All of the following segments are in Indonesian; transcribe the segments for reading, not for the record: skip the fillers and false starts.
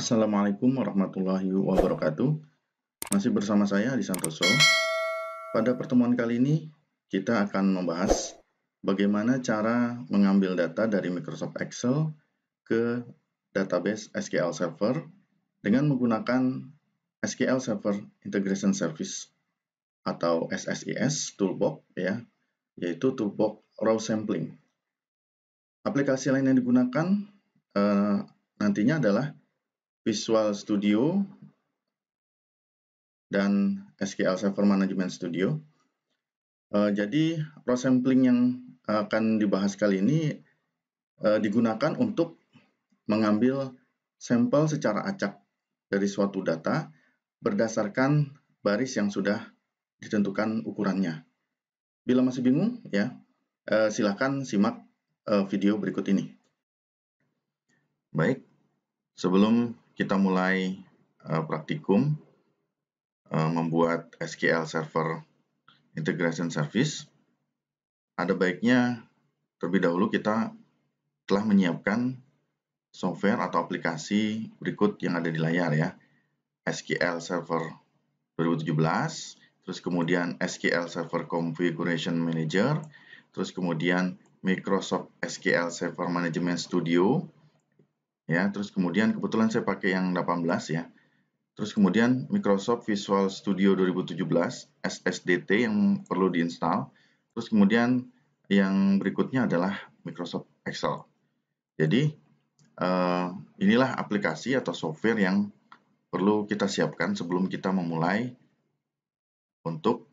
Assalamualaikum warahmatullahi wabarakatuh. Masih bersama saya Adi Santoso. Pada pertemuan kali ini kita akan membahas bagaimana cara mengambil data dari Microsoft Excel ke database SQL Server dengan menggunakan SQL Server Integration Service atau SSIS Toolbox ya, yaitu Toolbox Raw Sampling. Aplikasi lain yang digunakan nantinya adalah Visual Studio dan SQL Server Management Studio. Jadi raw sampling yang akan dibahas kali ini digunakan untuk mengambil sampel secara acak dari suatu data berdasarkan baris yang sudah ditentukan ukurannya. Bila masih bingung, ya silakan simak video berikut ini. Baik, sebelum kita mulai praktikum membuat SQL Server Integration Service, ada baiknya terlebih dahulu kita telah menyiapkan software atau aplikasi berikut yang ada di layar ya. SQL Server 2017, terus kemudian SQL Server Configuration Manager, terus kemudian Microsoft SQL Server Management Studio, ya, terus kemudian kebetulan saya pakai yang 18 ya. Terus kemudian Microsoft Visual Studio 2017 SSDT yang perlu diinstal. Terus kemudian yang berikutnya adalah Microsoft Excel. Jadi inilah aplikasi atau software yang perlu kita siapkan sebelum kita memulai untuk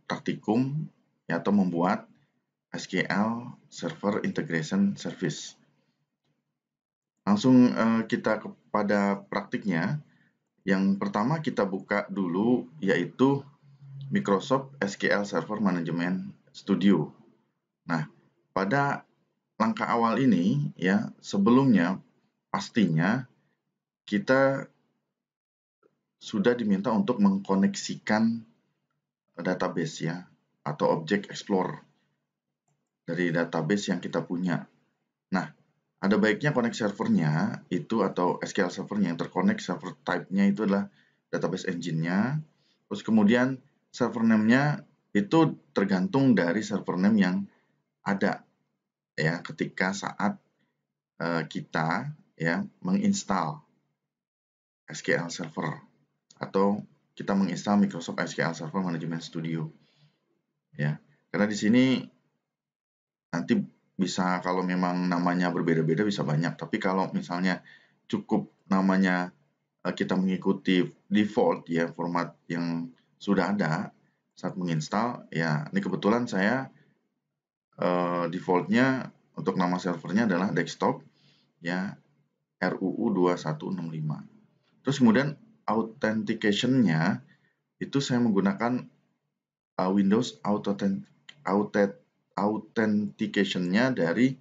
praktikum atau membuat SQL Server Integration Service. Langsung kita kepada praktiknya. Yang pertama kita buka dulu yaitu Microsoft SQL Server Management Studio. Nah, pada langkah awal ini ya, sebelumnya pastinya kita sudah diminta untuk mengkoneksikan database ya atau Object Explorer dari database yang kita punya. Nah, ada baiknya connect servernya itu atau SQL servernya yang terkonek, server type-nya itu adalah database engine-nya. Terus kemudian server name-nya itu tergantung dari server name yang ada ya ketika saat kita ya menginstal SQL Server atau kita menginstal Microsoft SQL Server Management Studio. Ya, karena di sini nanti bisa kalau memang namanya berbeda-beda bisa banyak, tapi kalau misalnya cukup namanya kita mengikuti default ya format yang sudah ada saat menginstal ya, ini kebetulan saya defaultnya untuk nama servernya adalah desktop ya RUU 2165. Terus kemudian authentication-nya itu saya menggunakan Windows authentication-nya dari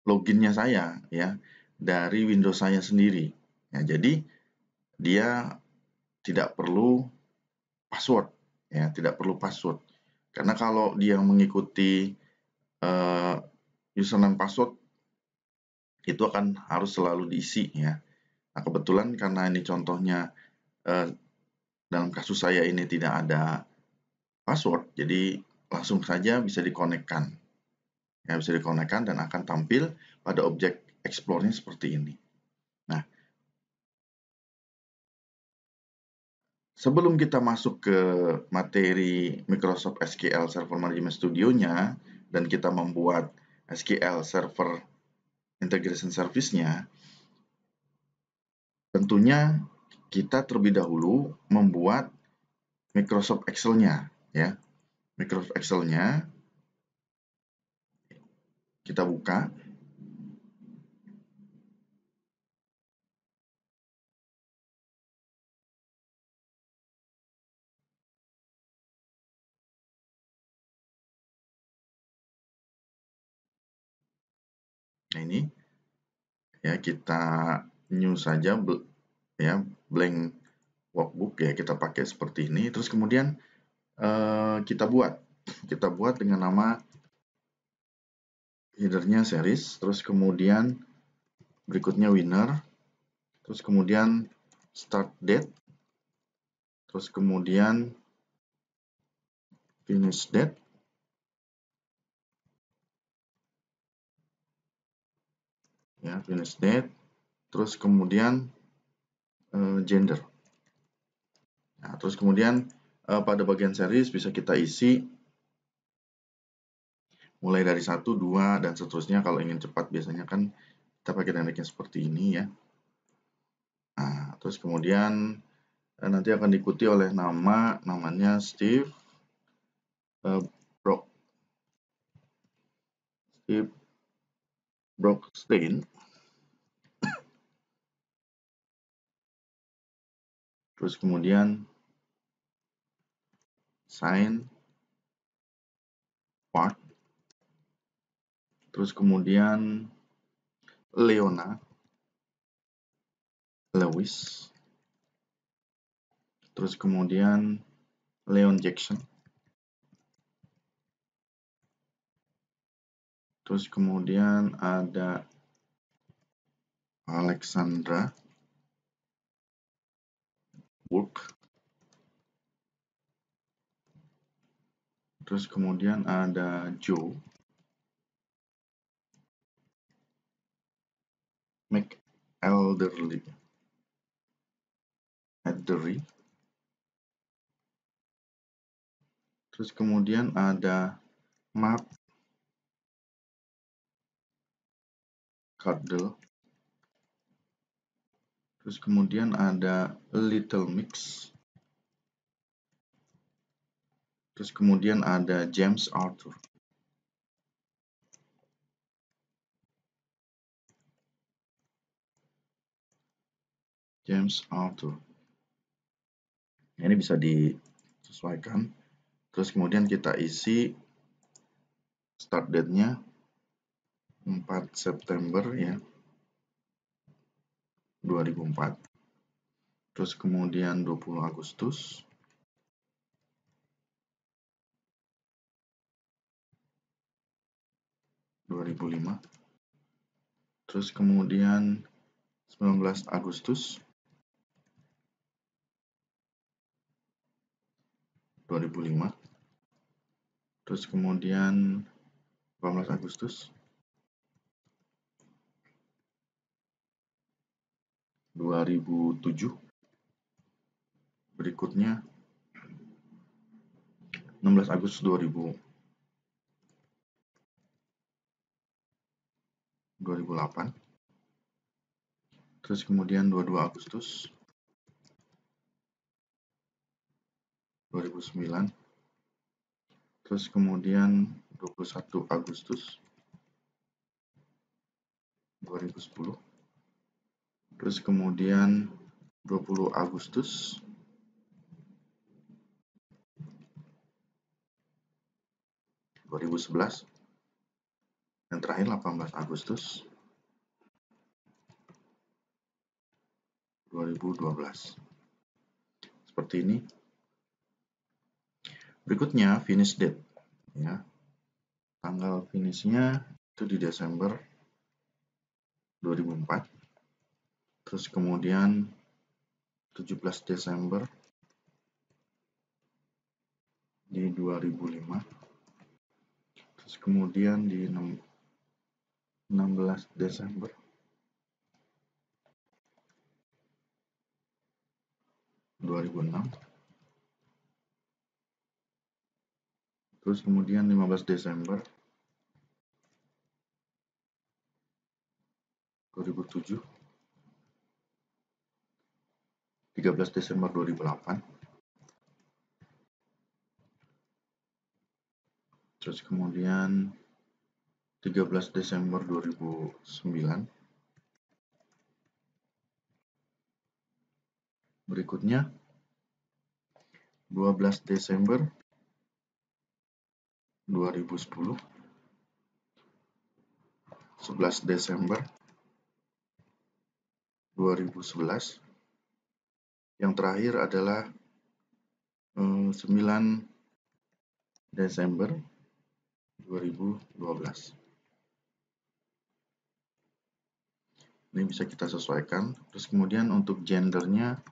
loginnya saya ya, dari Windows saya sendiri. Ya, jadi dia tidak perlu password ya, tidak perlu password. Karena kalau dia mengikuti username password itu akan harus selalu diisi ya. Nah, kebetulan karena ini contohnya dalam kasus saya ini tidak ada password, jadi langsung saja bisa dikonekkan. Ya, bisa dikonekkan dan akan tampil pada objek Explore-nya seperti ini. Nah, sebelum kita masuk ke materi Microsoft SQL Server Management Studio-nya dan kita membuat SQL Server Integration Service-nya, tentunya kita terlebih dahulu membuat Microsoft Excel-nya ya. Microsoft Excel-nya kita buka. Nah, ini ya kita new saja ya, blank workbook ya, kita pakai seperti ini. Terus kemudian kita buat dengan nama header-nya series, terus kemudian berikutnya winner, terus kemudian start date, terus kemudian finish date, ya finish date, terus kemudian gender. Nah, terus kemudian pada bagian series bisa kita isi mulai dari 1, 2, dan seterusnya. Kalau ingin cepat biasanya kan kita pakai tekniknya seperti ini ya. Nah, terus kemudian nanti akan diikuti oleh namanya Steve Brockstein. Terus kemudian sign part, terus kemudian Leona Lewis, terus kemudian Leon Jackson, terus kemudian ada Alexandra Burke, terus kemudian ada Joe McElderry, terus kemudian ada Mark Cardle, terus kemudian ada Little Mix, terus kemudian ada James Arthur. Ini bisa disesuaikan. Terus kemudian kita isi start date-nya 4 September ya 2004. Terus kemudian 20 Agustus. Terus kemudian 19 Agustus 2005. Terus kemudian 18 Agustus 2007. Berikutnya 16 Agustus 2008. Terus kemudian 22 Agustus 2009. Terus kemudian 21 Agustus 2010. Terus kemudian 20 Agustus 2011. Dan terakhir 18 Agustus 2012. Seperti ini. Berikutnya finish date ya. Tanggal finishnya itu di Desember 2004. Terus kemudian 17 Desember di 2005. Terus kemudian di 16 Desember 2006. Terus kemudian 15 Desember 2007. 13 Desember 2008. Terus kemudian 13 Desember 2009. Berikutnya 12 Desember 2010. 11 Desember 2011. Yang terakhir adalah 9 Desember 2012. Ini bisa kita sesuaikan. Terus kemudian untuk gendernya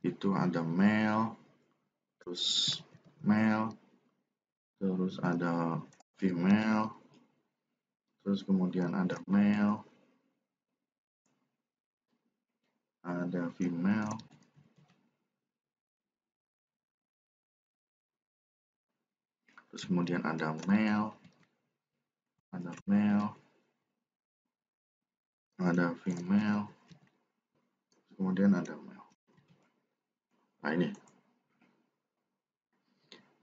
itu ada male, terus ada female, terus kemudian ada male, ada female, terus kemudian ada male, ada female, kemudian ada male. Nah ini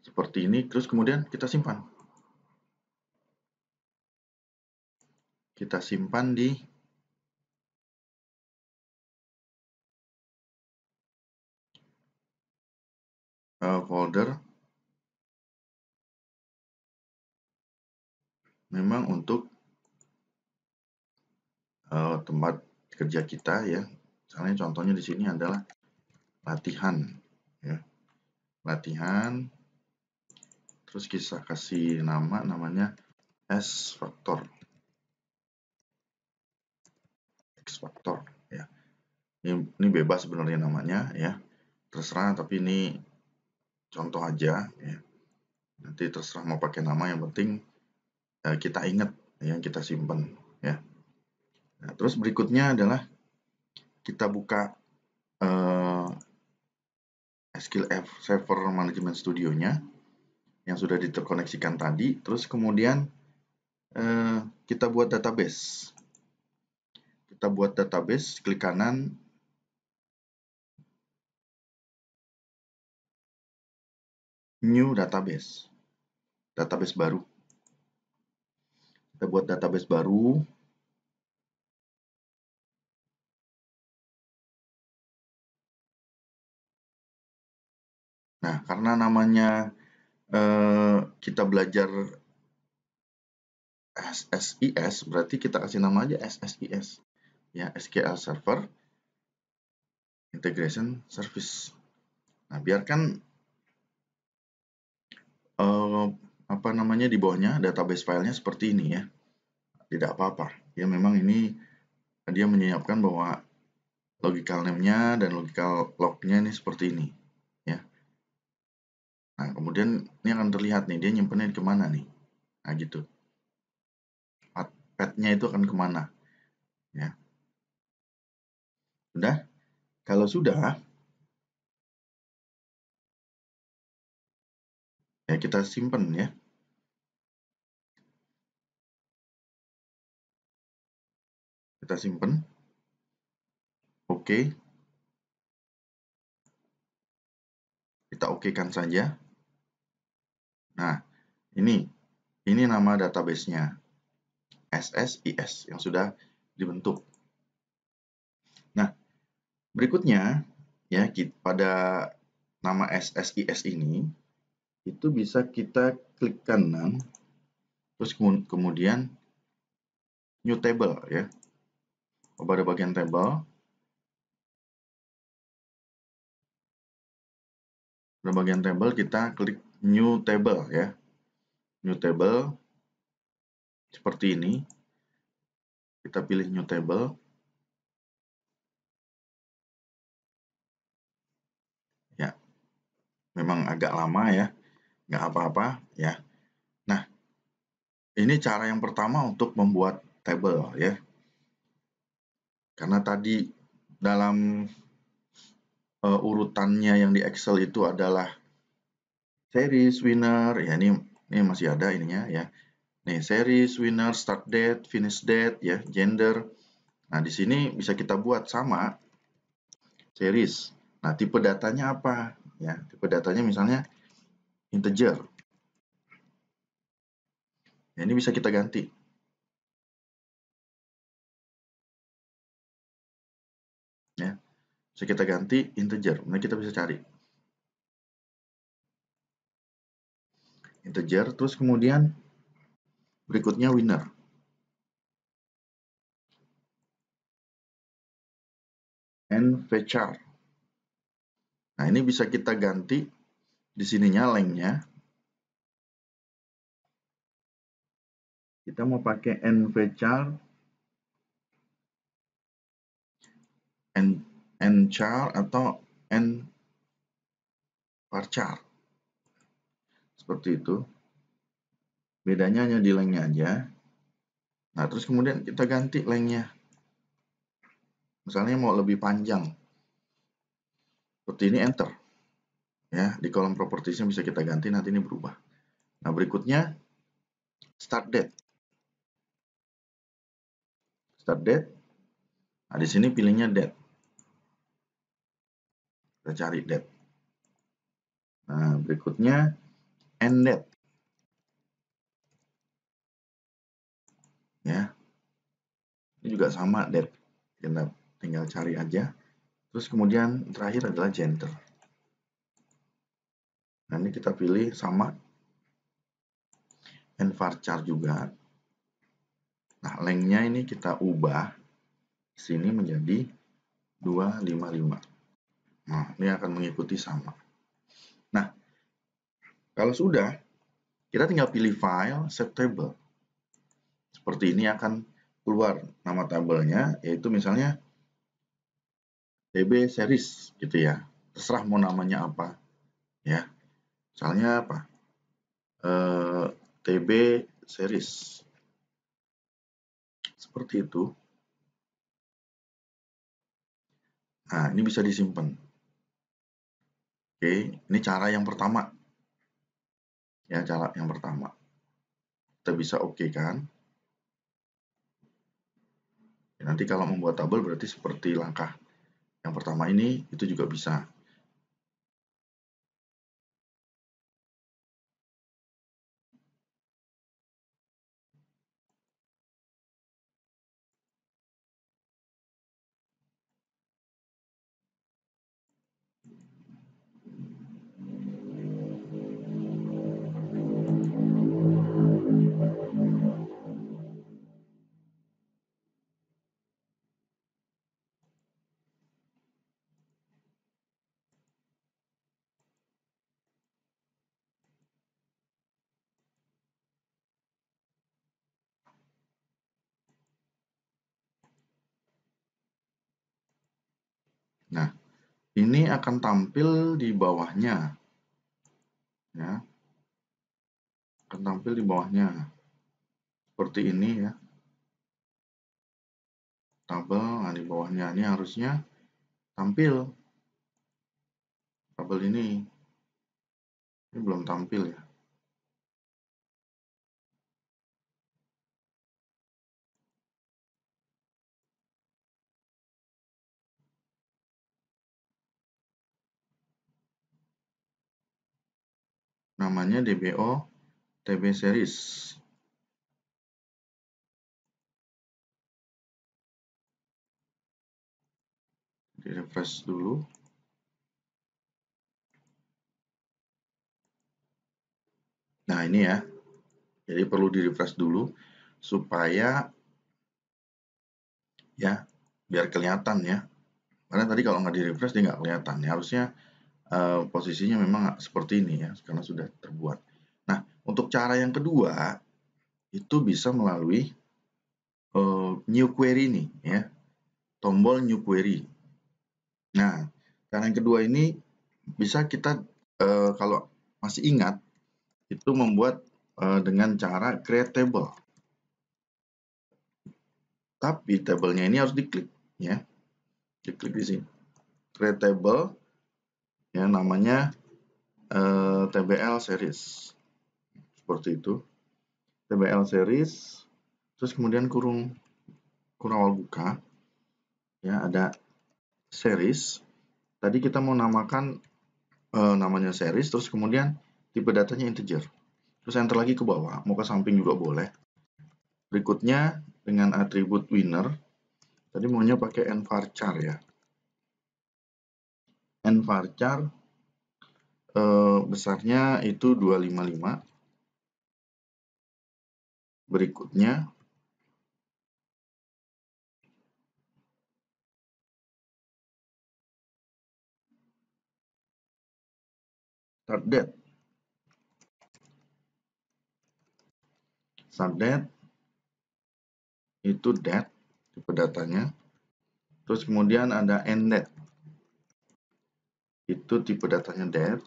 seperti ini, terus kemudian kita simpan. Kita simpan di folder memang untuk tempat kerja kita ya. Misalnya contohnya di sini adalah latihan ya. Latihan, terus kita kasih namanya S factor, X factor ya. Ini bebas sebenarnya namanya ya, terserah, tapi ini contoh aja ya. Nanti terserah mau pakai nama, yang penting kita ingat yang kita simpan ya. Nah, terus berikutnya adalah kita buka SQL Server Management Studio-nya yang sudah diterkoneksikan tadi. Terus kemudian kita buat database. Kita buat database, klik kanan, New Database, database baru. Kita buat database baru. Nah, karena namanya kita belajar SSIS, berarti kita kasih nama aja SSIS. Ya, SQL Server Integration Service. Nah, biarkan di bawahnya database filenya seperti ini ya. Tidak apa-apa. Ya, memang ini dia menyiapkan bahwa logical name-nya dan logical log-nya ini seperti ini ya. Nah, kemudian ini akan terlihat nih dia nyimpennya kemana nih. Nah, gitu. Path-nya itu akan kemana ya. Sudah? Kalau sudah, ya kita simpan ya. Kita simpan. Oke. Kita okekan saja. Nah, ini nama database-nya. SSIS yang sudah dibentuk. Nah, berikutnya ya pada nama SSIS ini itu bisa kita klik kanan, terus kemudian New Table ya. Pada bagian table, kita klik New Table ya. New Table seperti ini. Kita pilih New Table. Ya, memang agak lama ya, nggak apa-apa ya. Nah, ini cara yang pertama untuk membuat table ya. Karena tadi dalam urutannya yang di Excel itu adalah series, winner, ya ini masih ada ininya ya. Nih, series, winner, start date, finish date ya, gender. Nah, di sini bisa kita buat sama series. Nah, tipe datanya apa ya? Tipe datanya misalnya integer. Ya, ini bisa kita ganti. Ya. Bisa kita ganti integer. Nah, kita bisa cari integer, terus kemudian berikutnya winner. nvchar. Nah, ini bisa kita ganti di sininya length-nya. Kita mau pakai nvchar nchar atau nvarchar. Seperti itu. Bedanya hanya di lengthnya aja. Nah, terus kemudian kita ganti lengthnya. Misalnya mau lebih panjang. Seperti ini, enter. Ya, di kolom propertiesnya bisa kita ganti, nanti ini berubah. Nah, berikutnya start date. Start date. Nah, di sini pilihnya date. Kita cari date. Nah, berikutnya end date. Ya. Ini juga sama date. Kita tinggal cari aja. Terus kemudian terakhir adalah gender. Nah, ini kita pilih sama nvarchar juga. Nah, lengthnya ini kita ubah sini menjadi 255. Nah, ini akan mengikuti sama. Nah, kalau sudah, kita tinggal pilih file, save table. Seperti ini akan keluar nama tabelnya, yaitu misalnya TB series gitu ya. Terserah mau namanya apa. Ya. Misalnya apa? TB series. Seperti itu. Nah, ini bisa disimpan. Oke, ini cara yang pertama. Ya, cara yang pertama. Kita bisa oke kan? Nanti kalau membuat tabel berarti seperti langkah yang pertama ini, itu juga bisa. Nah, ini akan tampil di bawahnya. Ya. Akan tampil di bawahnya. Seperti ini ya. Tabel, nah di bawahnya ini harusnya tampil. Tabel ini. Ini belum tampil ya. Namanya DBO TB series. Di refresh dulu. Nah, ini ya. Jadi perlu di refresh dulu supaya ya biar kelihatan ya. Karena tadi kalau nggak di refresh dia nggak kelihatan. Ya, harusnya posisinya memang seperti ini ya, karena sudah terbuat. Nah, untuk cara yang kedua itu bisa melalui new query nih ya, tombol new query. Nah, cara yang kedua ini bisa kita kalau masih ingat itu membuat dengan cara create table. Tapi tabelnya ini harus diklik ya, diklik di sini. Create table ya, namanya TBL series. Seperti itu. TBL series, terus kemudian kurung awal buka, ya ada series. Tadi kita mau namakan namanya series, terus kemudian tipe datanya integer. Terus enter lagi ke bawah, mau ke samping juga boleh. Berikutnya dengan atribut winner, tadi maunya pakai nvarchar ya. Nvarchar besarnya itu 255. Berikutnya start date. Start date itu date, tipe datanya. Terus kemudian ada endDate. Itu tipe datanya date.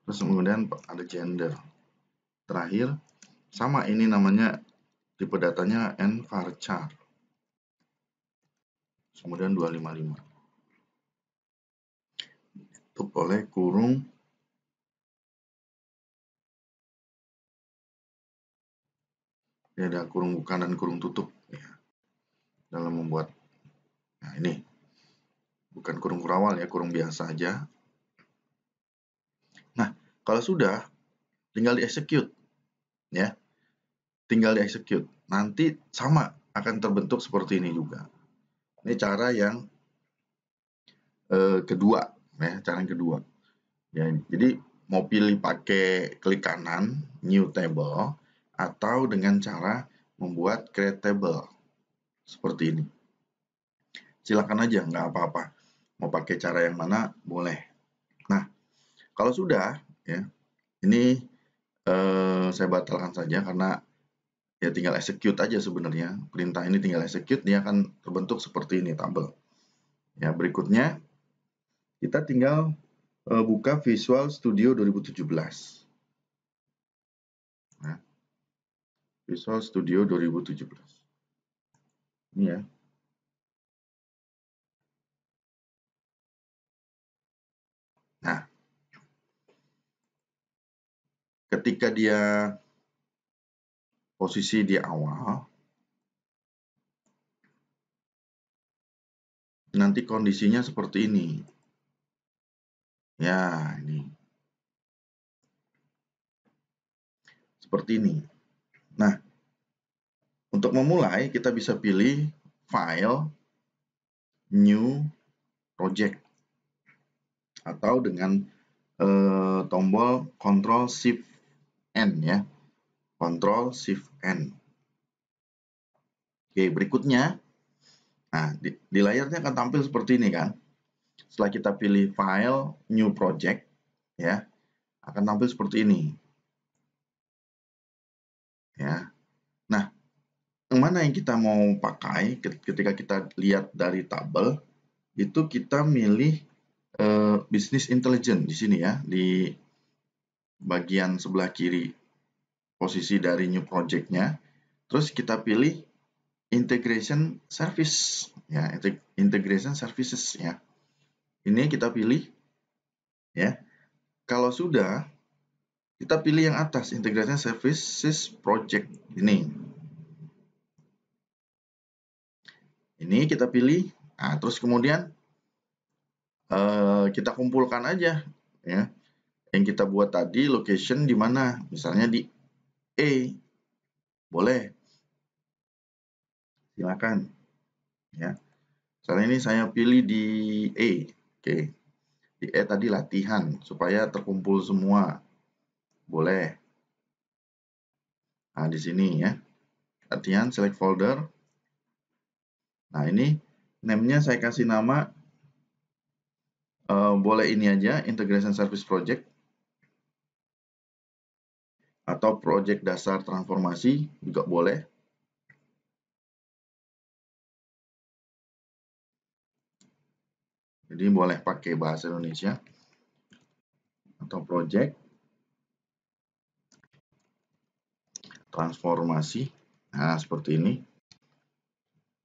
Terus kemudian ada gender. Terakhir, sama ini namanya tipe datanya nvarchar. Kemudian 255. Tutup oleh kurung. Ini ada kurung buka dan kurung tutup ya, dalam membuat. Nah, ini bukan kurung kurawal ya, kurung biasa aja. Nah, kalau sudah, tinggal di-execute ya. Tinggal di-execute. Nanti sama akan terbentuk seperti ini juga. Ini cara yang kedua ya, cara yang kedua. Ya, jadi mau pilih pakai klik kanan new table atau dengan cara membuat create table seperti ini. Silakan aja, nggak apa-apa. Mau pakai cara yang mana boleh. Nah, kalau sudah ya, ini saya batalkan saja karena ya tinggal execute aja sebenarnya. Perintah ini tinggal execute, dia akan terbentuk seperti ini tabel. Ya, berikutnya kita tinggal buka Visual Studio 2017. Nah, Visual Studio 2017. Ini ya. Nah, ketika dia posisi di awal, nanti kondisinya seperti ini. Ya, ini. Seperti ini. Nah, untuk memulai kita bisa pilih File, New, Project. Atau dengan tombol Ctrl Shift N ya. Ctrl Shift N. Oke, berikutnya. Nah, di layarnya akan tampil seperti ini kan. Setelah kita pilih File, New Project, ya, akan tampil seperti ini. Ya. Nah, yang mana yang kita mau pakai ketika kita lihat dari tabel, itu kita milih Business Intelligence di sini ya, di bagian sebelah kiri posisi dari New Project-nya. Terus kita pilih Integration Service, ya, Integration Services ya. Ini kita pilih, ya. Kalau sudah, kita pilih yang atas, Integration Services Project ini. Ini kita pilih. Nah, terus kemudian kita kumpulkan aja, ya. Yang kita buat tadi location di mana? Misalnya di E, boleh. Silakan, ya. Misalnya ini saya pilih di E, oke. Di E tadi latihan supaya terkumpul semua, boleh. Nah, di sini ya, latihan, select folder. Nah, ini name-nya saya kasih nama, boleh ini aja, Integration Service Project. Atau project dasar transformasi juga boleh. Jadi boleh pakai bahasa Indonesia. Atau project transformasi. Nah, seperti ini.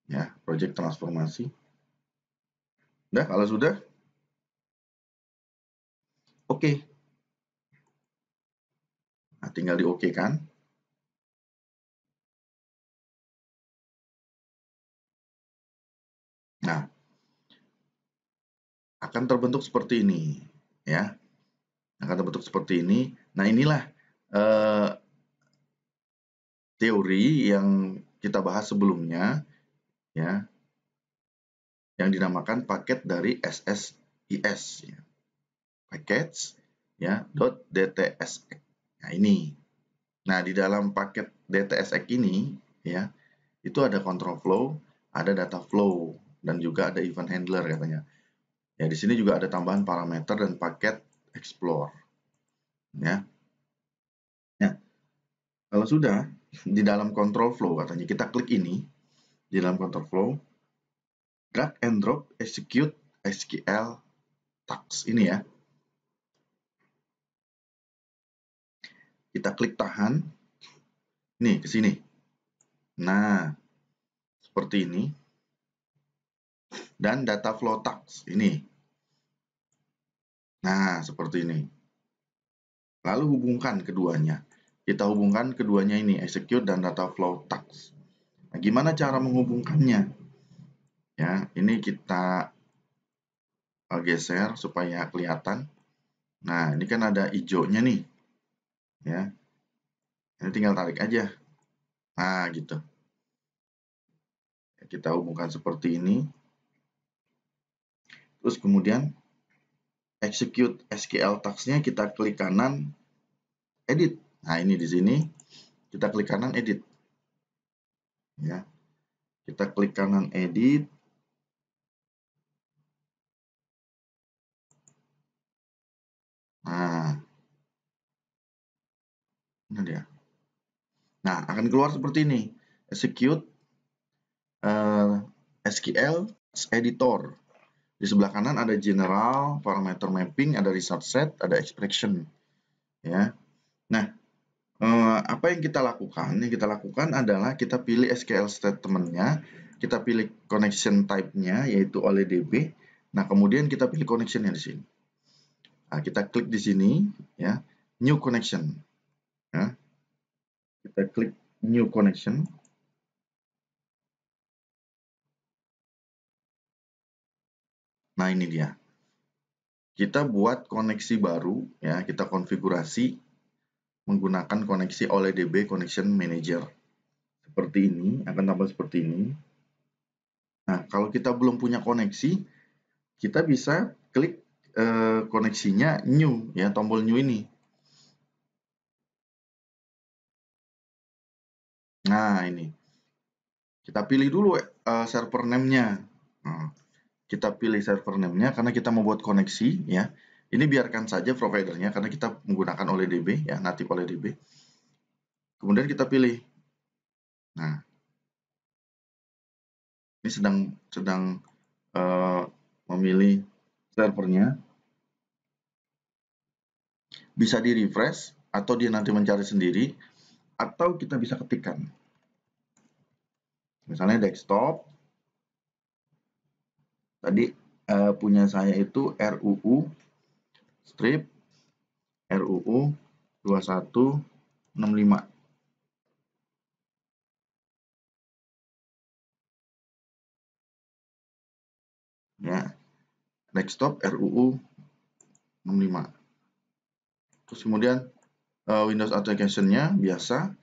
Ya, project transformasi. Udah, kalau sudah, oke. Nah, tinggal di oke kan. Nah, akan terbentuk seperti ini, ya. Akan terbentuk seperti ini. Nah, inilah teori yang kita bahas sebelumnya, ya, yang dinamakan paket dari SSIS, ya. Package, ya, .dtsx. Nah, ini. Nah, di dalam paket DTSX ini, ya, itu ada control flow, ada data flow, dan juga ada event handler katanya. Ya, di sini juga ada tambahan parameter dan paket explore. Ya. Ya. Kalau sudah di dalam control flow katanya, kita klik ini di dalam control flow. drag and drop execute SQL task ini ya. Kita klik tahan. Nih, ke sini. Nah, seperti ini. Dan data flow task ini. Nah, seperti ini. Lalu hubungkan keduanya. Kita hubungkan keduanya ini, execute dan data flow task. Nah, gimana cara menghubungkannya? Ya, ini kita geser supaya kelihatan. Nah, ini kan ada hijaunya nih. Ya. Ini tinggal tarik aja. Nah, gitu. Kita hubungkan seperti ini. Terus kemudian execute SQL task-nya kita klik kanan edit. Nah, ini di sini kita klik kanan edit. Ya. Kita klik kanan edit. Nah, ini dia. Nah, akan keluar seperti ini. Execute SQL editor. Di sebelah kanan ada general, parameter mapping, ada result set, ada expression. Ya. Nah, apa yang kita lakukan? Yang kita lakukan adalah kita pilih SQL statement-nya, kita pilih connection type-nya, yaitu OLEDB. Nah, kemudian kita pilih connection-nya di sini. Nah, kita klik di sini, ya, new connection. Ya. Kita klik new connection. Nah, ini dia. Kita buat koneksi baru, ya, kita konfigurasi menggunakan koneksi OLEDB Connection Manager. Seperti ini, akan tambah seperti ini. Nah, kalau kita belum punya koneksi, kita bisa klik koneksinya new, ya, tombol new ini. Nah, ini. Kita pilih dulu server name-nya. Nah, kita pilih server name-nya karena kita mau buat koneksi, ya. Ini biarkan saja providernya karena kita menggunakan OLEDB, ya, native OLEDB. Kemudian kita pilih. Nah, ini sedang memilih servernya. Bisa di refresh atau dia nanti mencari sendiri, atau kita bisa ketikkan. Misalnya desktop. Tadi punya saya itu RUU strip RUU 2165. Ya, desktop RUU 65. Terus kemudian Windows application-nya biasa,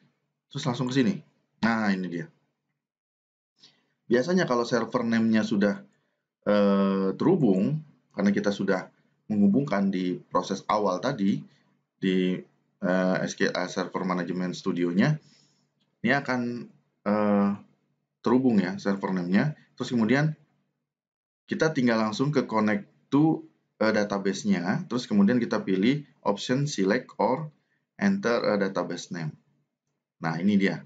terus langsung ke sini. Nah, ini dia. Biasanya kalau server name-nya sudah terhubung, karena kita sudah menghubungkan di proses awal tadi, di SQL Server Management Studio-nya, ini akan terhubung ya server name-nya. Terus kemudian kita tinggal langsung ke connect to database-nya, terus kemudian kita pilih option select or enter a database name. Nah, ini dia.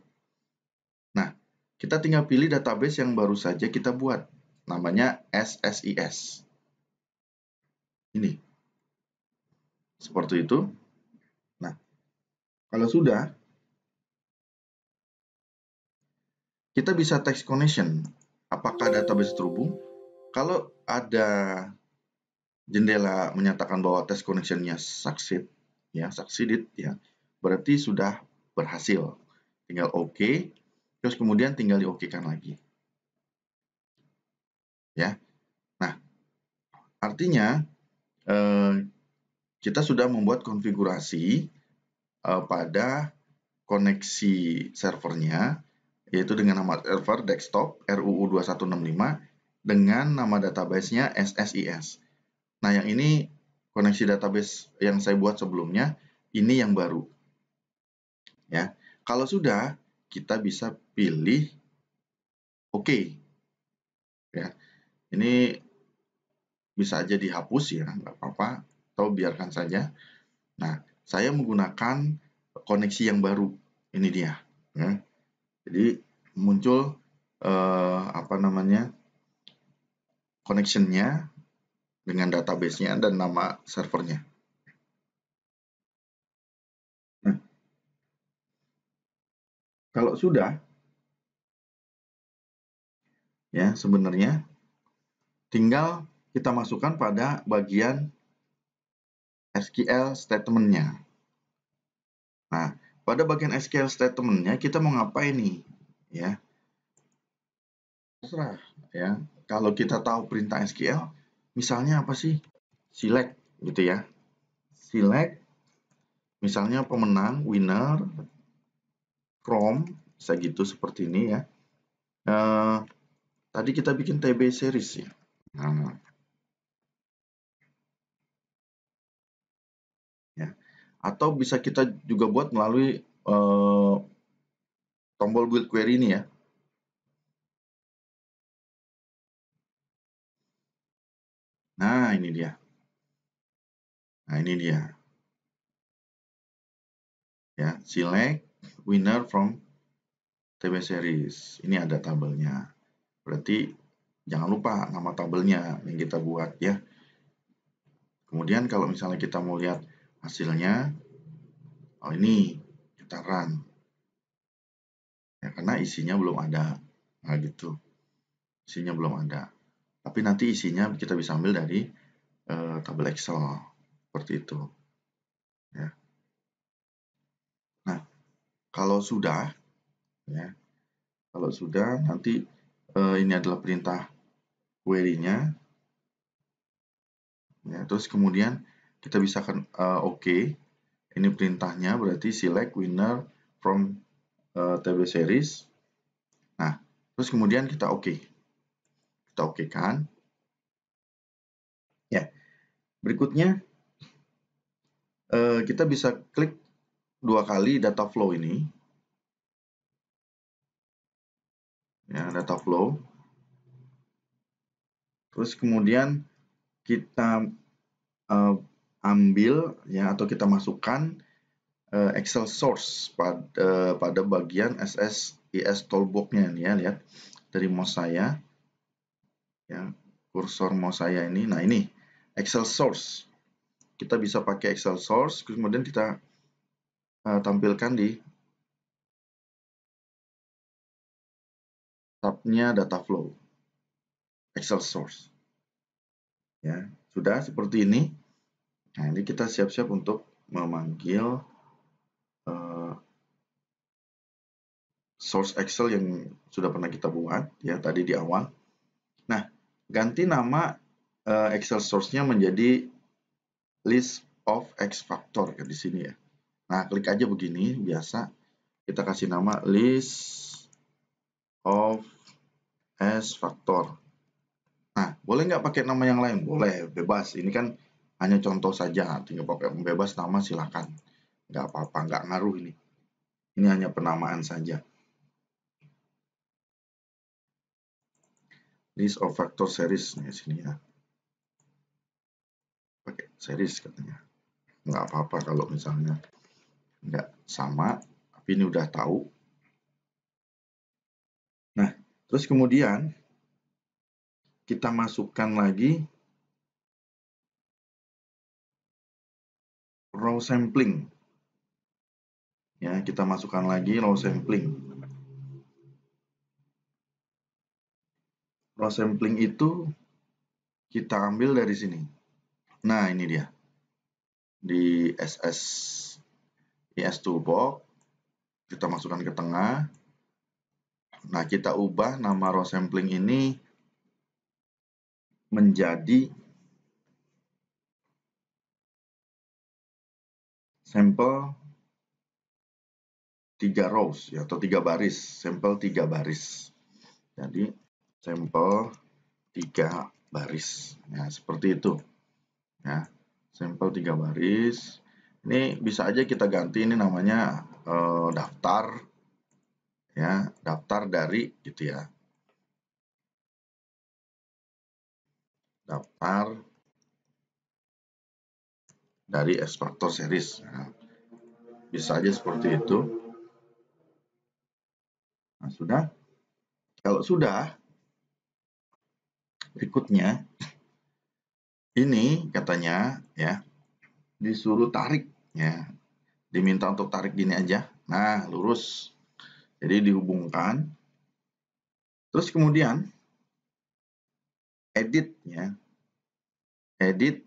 Nah, kita tinggal pilih database yang baru saja kita buat. Namanya SSIS. Ini. Seperti itu. Nah, kalau sudah, kita bisa text connection. Apakah database terhubung? Kalau ada jendela menyatakan bahwa test connection-nya succeeded, ya, berarti sudah berhasil. Tinggal OK, terus kemudian tinggal di OK-kan lagi. Ya. Nah, artinya kita sudah membuat konfigurasi pada koneksi servernya, yaitu dengan nama server desktop RUU 2165 dengan nama database-nya SSIS. Nah, yang ini koneksi database yang saya buat sebelumnya, ini yang baru. Ya, kalau sudah, kita bisa pilih OK. Ya, ini bisa aja dihapus ya, nggak apa-apa, atau biarkan saja. Nah, saya menggunakan koneksi yang baru. Ini dia. Ya. Jadi muncul connection-nya dengan database-nya dan nama servernya. Nah, kalau sudah, ya sebenarnya tinggal kita masukkan pada bagian SQL statement-nya. Nah, pada bagian SQL statement-nya kita mau ngapain nih? Ya, terserah ya. Kalau kita tahu perintah SQL, misalnya apa sih? Select gitu ya. Select misalnya pemenang, winner, from, bisa gitu seperti ini ya. Tadi kita bikin TB series ya. Nah, ya. Atau bisa kita juga buat melalui tombol build query ini ya. Nah, ini dia. Nah, ini dia. Ya, select winner from TB series. Ini ada tabelnya. Berarti jangan lupa nama tabelnya yang kita buat ya. Kemudian kalau misalnya kita mau lihat hasilnya, oh ini kita run. Ya, karena isinya belum ada. Nah, gitu. Isinya belum ada. Tapi nanti isinya kita bisa ambil dari tabel Excel. Seperti itu. Ya. Nah, kalau sudah, ya, kalau sudah nanti ini adalah perintah query-nya. Ya, terus kemudian kita bisa OK. Ini perintahnya berarti select winner from TB series. Nah, terus kemudian kita OK. Kita OK kan. Ya, berikutnya kita bisa klik 2 kali data flow ini. Ya, data flow. Terus kemudian kita ambil ya atau kita masukkan Excel source pada bagian SSIS toolbox-nya nih ya, lihat dari mouse saya ya, kursor mouse saya ini. Nah, ini Excel source. Kita bisa pakai Excel source kemudian kita tampilkan di tab-nya data flow Excel source. Ya, sudah seperti ini. Nah, ini kita siap-siap untuk memanggil source Excel yang sudah pernah kita buat ya tadi di awal. Nah, ganti nama Excel source-nya menjadi list of X factor ya di sini ya. Nah, klik aja begini biasa. Kita kasih nama list of S factor. Nah, boleh nggak pakai nama yang lain? Boleh, bebas. Ini kan hanya contoh saja. Tinggal pakai bebas nama silakan. Nggak apa-apa, nggak ngaruh ini. Ini hanya penamaan saja. List of factor series nih sini ya. Pakai series katanya. Nggak apa-apa kalau misalnya nggak sama, tapi ini udah tahu. Nah, terus kemudian kita masukkan lagi row sampling. Ya, kita masukkan lagi row sampling. Row sampling itu kita ambil dari sini. Nah, ini dia. Di SSIS toolbox kita masukkan ke tengah. Nah, kita ubah nama row sampling ini menjadi sampel 3 rows ya, atau 3 baris, sampel 3 baris. Jadi sampel 3 baris. Ya, seperti itu. Ya, sampel 3 baris. Ini bisa aja kita ganti ini namanya daftar ya, daftar dari gitu ya. Daftar dari X factor series. Nah, bisa aja seperti itu. Nah, sudah. Kalau sudah, Berikutnya, ini katanya ya disuruh tarik ya, diminta untuk tarik gini aja. Nah, lurus. Jadi dihubungkan. Terus kemudian edit ya. Edit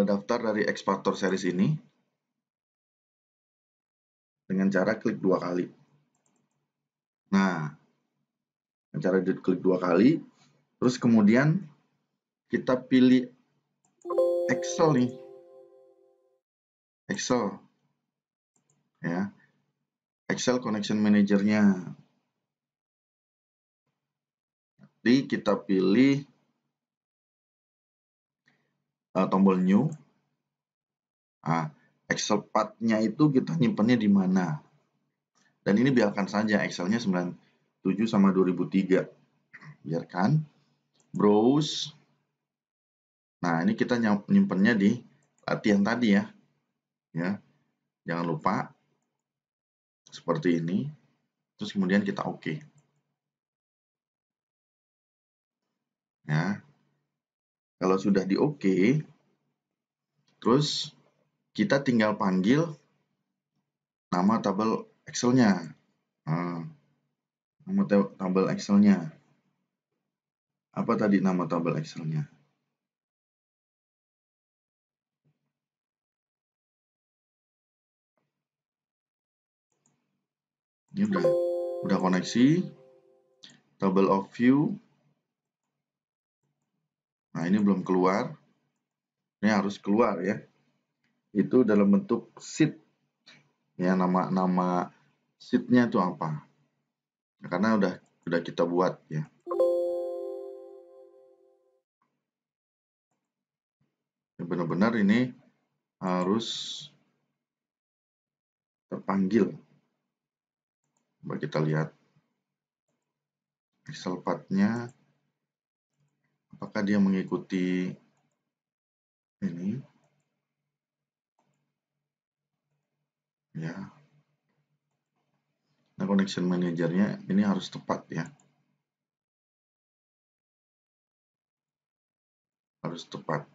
daftar dari eksportor series ini dengan cara klik 2 kali. Nah, dengan cara klik 2 kali, terus kemudian kita pilih Excel nih. Excel ya. Excel Connection Manager-nya. Jadi kita pilih tombol New. Nah, Excel path-nya itu kita nyimpannya di mana. Dan ini biarkan saja Excel-nya 97 sama 2003. Biarkan. Browse. Nah, ini kita nyimpannya di latihan tadi ya. Ya. Jangan lupa seperti ini. Terus kemudian kita oke. Ya. Kalau sudah di oke, terus kita tinggal panggil nama tabel Excel-nya. Nah, nama tabel Excel-nya. Apa tadi nama tabel Excel-nya? Ini udah koneksi. Table of view. Nah, ini belum keluar. Ini harus keluar ya. Itu dalam bentuk sheet. Ya, nama sheet-nya itu apa? Karena udah kita buat ya. Benar-benar ini harus terpanggil. Coba kita lihat Excel path-nya, apakah dia mengikuti ini ya. Nah, connection manager-nya ini harus tepat ya, harus tepat.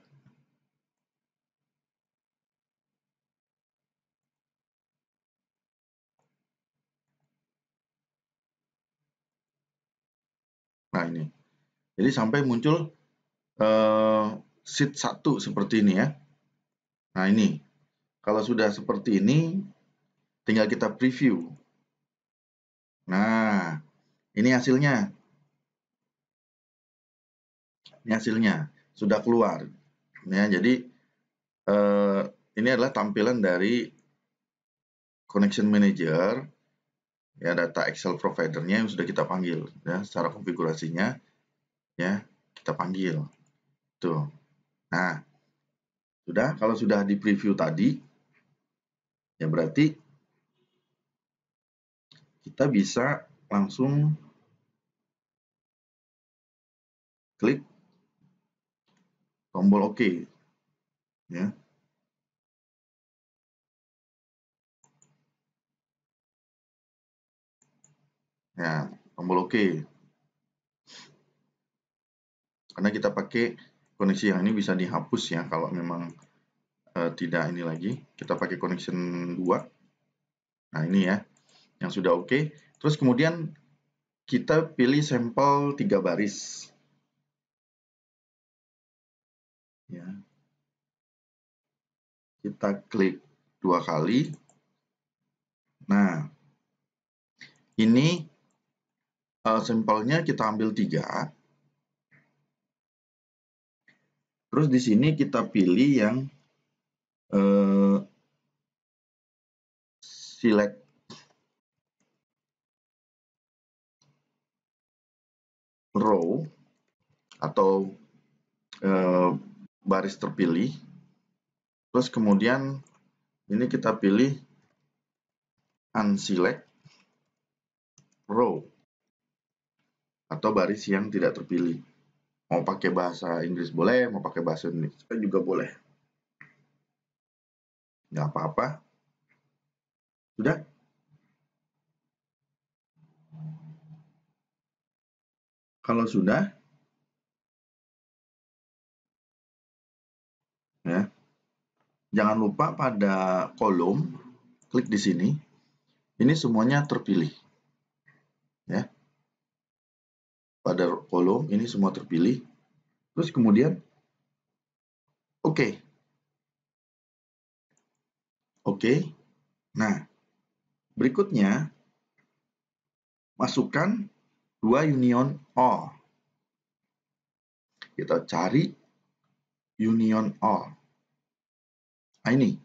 Nah, ini jadi sampai muncul sheet 1 seperti ini ya. Nah, ini kalau sudah seperti ini tinggal kita preview. Nah, ini hasilnya. Ini hasilnya sudah keluar. Ya, jadi ini adalah tampilan dari Connection Manager, ya, data Excel provider-nya yang sudah kita panggil. Ya, secara konfigurasinya, ya, kita panggil. Tuh. Nah, kalau sudah di preview tadi, ya berarti kita bisa langsung klik tombol OK. Ya. Ya, tombol OK. Karena kita pakai koneksi yang ini bisa dihapus ya kalau memang tidak ini lagi. Kita pakai connection 2. Nah, ini ya yang sudah OK. Terus kemudian kita pilih sampel 3 baris. Ya. Kita klik 2 kali. Nah, ini sampelnya kita ambil 3. Terus di sini kita pilih yang select row atau baris terpilih. Terus kemudian ini kita pilih unselect row atau baris yang tidak terpilih. Mau pakai bahasa Inggris boleh, mau pakai bahasa Indonesia juga boleh. Nggak apa-apa. Sudah? Kalau sudah, Ya. Jangan lupa pada kolom, klik di sini. Ini semuanya terpilih. Ya. Pada kolom ini semua terpilih. Terus kemudian oke. Oke. Nah, berikutnya masukkan 2 union all. Kita cari union all. Nah, ini.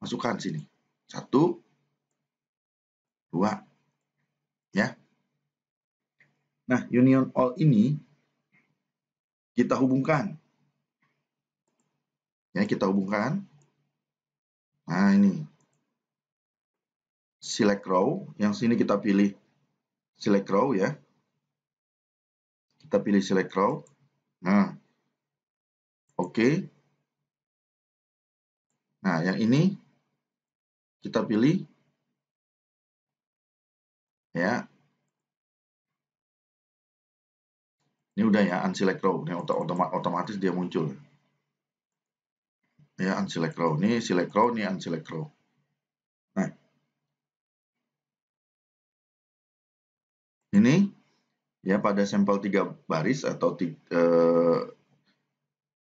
Masukkan sini. 1, 2. Ya. Nah, union all ini kita hubungkan. Ya, kita hubungkan. Nah, ini. Select row. Yang sini kita pilih select row ya. Kita pilih select row. Nah, oke. Nah, yang ini kita pilih ya. Ini udah ya, unselect row. Ini otomatis dia muncul. Ya, unselect row. Ini select row, ini unselect row. Nah, ini ya pada sampel 3 baris atau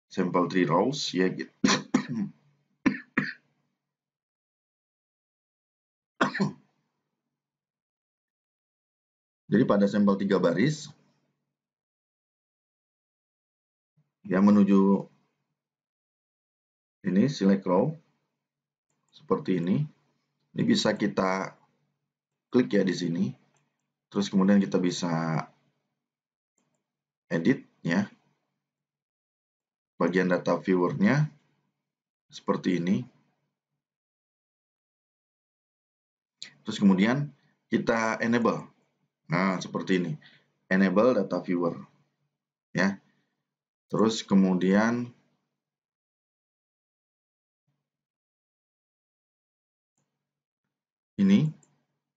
sampel 3 rows ya gitu. Jadi pada sampel 3 baris ya menuju ini select row seperti ini. Ini bisa kita klik ya di sini. Terus kemudian kita bisa edit ya. Bagian data viewer-nya seperti ini. Terus kemudian kita enable. Nah, seperti ini. Enable data viewer. Ya. Terus kemudian ini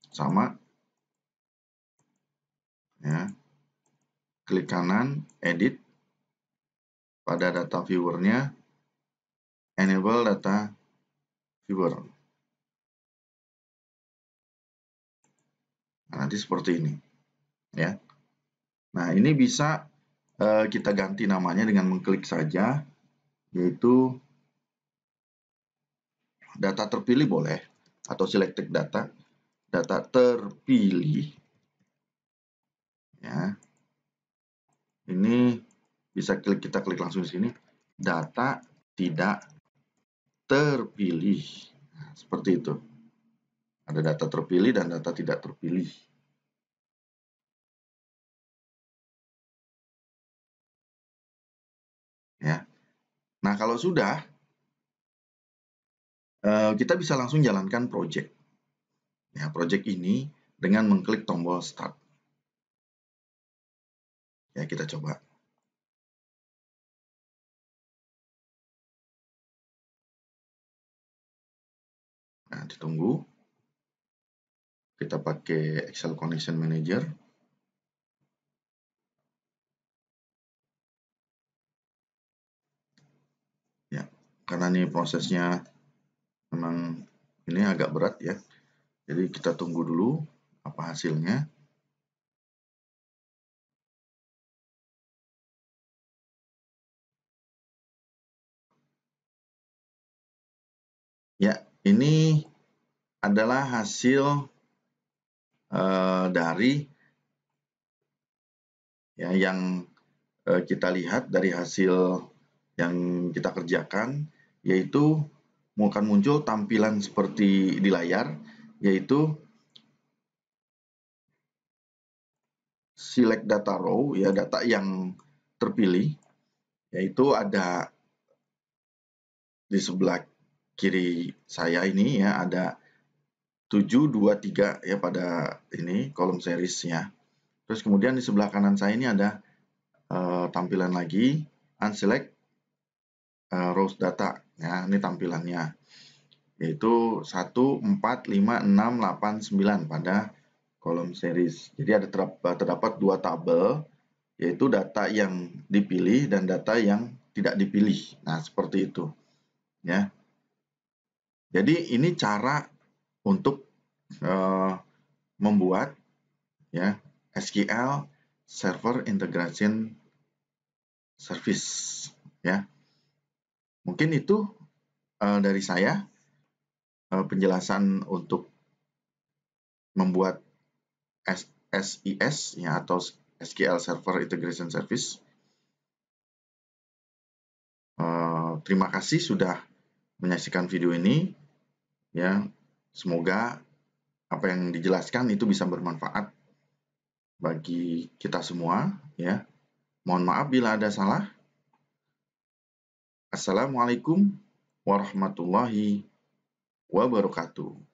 sama. Ya. Klik kanan, edit. Pada data viewer-nya, enable data viewer. Nah, nanti seperti ini. Ya. Nah, ini bisa kita ganti namanya dengan mengklik saja, yaitu data terpilih boleh, atau selected data, data terpilih. Ya. Ini bisa kita klik langsung di sini, data tidak terpilih. Nah, seperti itu. Ada data terpilih dan data tidak terpilih. Ya. Nah, kalau sudah, kita bisa langsung jalankan project. Ya, project ini dengan mengklik tombol start. Ya, kita coba. Nah, ditunggu. Kita pakai Excel Connection Manager. Ya, karena ini prosesnya memang ini agak berat ya. Jadi kita tunggu dulu apa hasilnya. Ya, ini adalah hasil dari ya, yang kita lihat dari hasil yang kita kerjakan, yaitu akan muncul tampilan seperti di layar, yaitu select data row, ya data yang terpilih, yaitu ada di sebelah kiri saya ini ya, ada 7, 2, 3 ya pada ini kolom seriesnya. Terus kemudian di sebelah kanan saya ini ada tampilan lagi unselect rows data. Ya, ini tampilannya. Yaitu 1, 4, 5, 6, 8, 9 pada kolom series. Jadi ada terdapat 2 tabel, yaitu data yang dipilih dan data yang tidak dipilih. Nah, seperti itu ya. Jadi ini cara untuk membuat ya SQL Server Integration Service ya. Mungkin itu dari saya penjelasan untuk membuat SIS ya atau SQL Server Integration Service. Terima kasih sudah menyaksikan video ini ya. Semoga apa yang dijelaskan itu bisa bermanfaat bagi kita semua ya. Mohon maaf bila ada salah. Assalamualaikum warahmatullahi wabarakatuh.